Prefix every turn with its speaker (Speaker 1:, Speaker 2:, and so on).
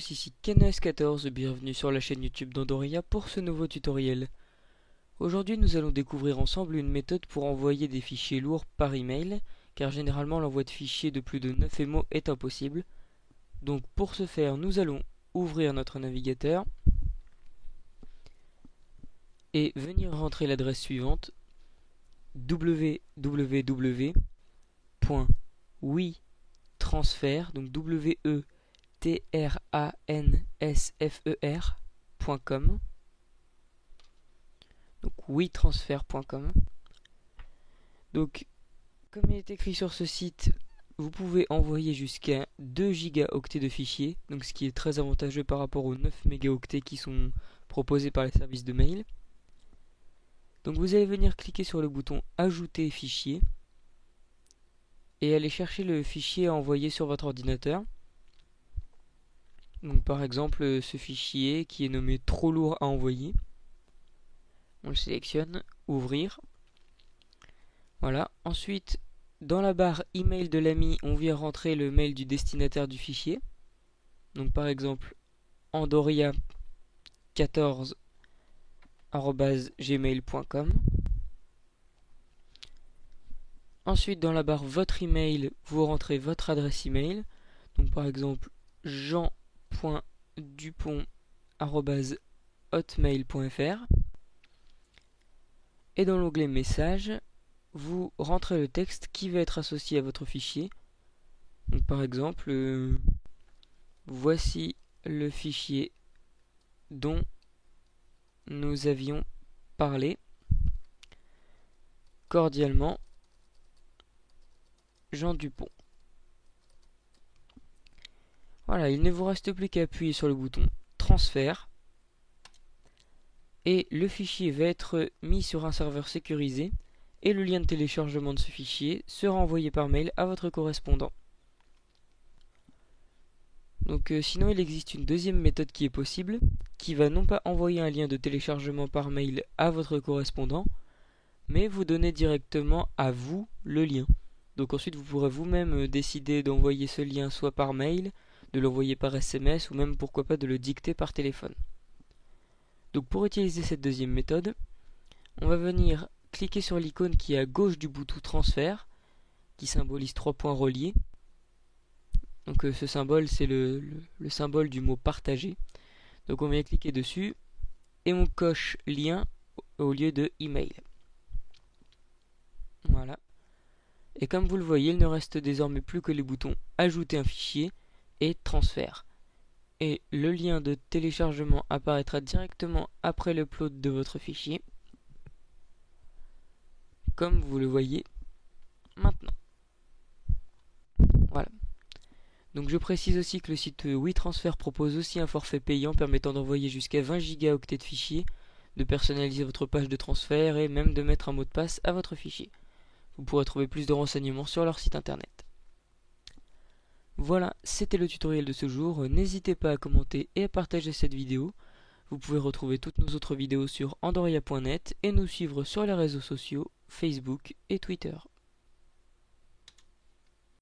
Speaker 1: tous, ici KNS14, bienvenue sur la chaîne YouTube d'Andoria pour ce nouveau tutoriel. Aujourd'hui nous allons découvrir ensemble une méthode pour envoyer des fichiers lourds par email, car généralement l'envoi de fichiers de plus de 9 MO est impossible. Donc pour ce faire, nous allons ouvrir notre navigateur et venir rentrer l'adresse suivante www.witransfer, donc WETRANSFER.com, donc witransfer.com. Donc comme il est écrit sur ce site, vous pouvez envoyer jusqu'à 2 gigaoctets de fichiers, donc ce qui est très avantageux par rapport aux 9 mégaoctets qui sont proposés par les services de mail. Donc vous allez venir cliquer sur le bouton ajouter fichier et aller chercher le fichier à envoyer sur votre ordinateur. Donc par exemple ce fichier qui est nommé trop lourd à envoyer. On le sélectionne, ouvrir. Voilà. Ensuite, dans la barre email de l'ami, on vient rentrer le mail du destinataire du fichier. Donc par exemple andoria14@gmail.com. Ensuite, dans la barre votre email, vous rentrez votre adresse email. Donc par exemple jean.dupont@hotmail.fr. Et dans l'onglet message, vous rentrez le texte qui va être associé à votre fichier. Donc par exemple, voici le fichier dont nous avions parlé. Cordialement, Jean Dupont. Voilà, il ne vous reste plus qu'à appuyer sur le bouton transfert et le fichier va être mis sur un serveur sécurisé et le lien de téléchargement de ce fichier sera envoyé par mail à votre correspondant. Donc sinon il existe une deuxième méthode qui est possible, qui va non pas envoyer un lien de téléchargement par mail à votre correspondant, mais vous donner directement à vous le lien. Donc ensuite vous pourrez vous-même décider d'envoyer ce lien soit par mail, de l'envoyer par SMS ou même pourquoi pas de le dicter par téléphone. Donc pour utiliser cette deuxième méthode, on va venir cliquer sur l'icône qui est à gauche du bouton transfert, qui symbolise 3 points reliés. Donc ce symbole c'est le symbole du mot partager. Donc on vient cliquer dessus et on coche lien au lieu de email. Voilà. Et comme vous le voyez, il ne reste désormais plus que les boutons ajouter un fichier et transfert. Et le lien de téléchargement apparaîtra directement après l'upload de votre fichier, comme vous le voyez maintenant. Voilà. Donc je précise aussi que le site WeTransfer propose aussi un forfait payant permettant d'envoyer jusqu'à 20 gigaoctets de fichiers, de personnaliser votre page de transfert et même de mettre un mot de passe à votre fichier. Vous pourrez trouver plus de renseignements sur leur site internet. Voilà, c'était le tutoriel de ce jour. N'hésitez pas à commenter et à partager cette vidéo. Vous pouvez retrouver toutes nos autres vidéos sur andoria.net et nous suivre sur les réseaux sociaux, Facebook et Twitter.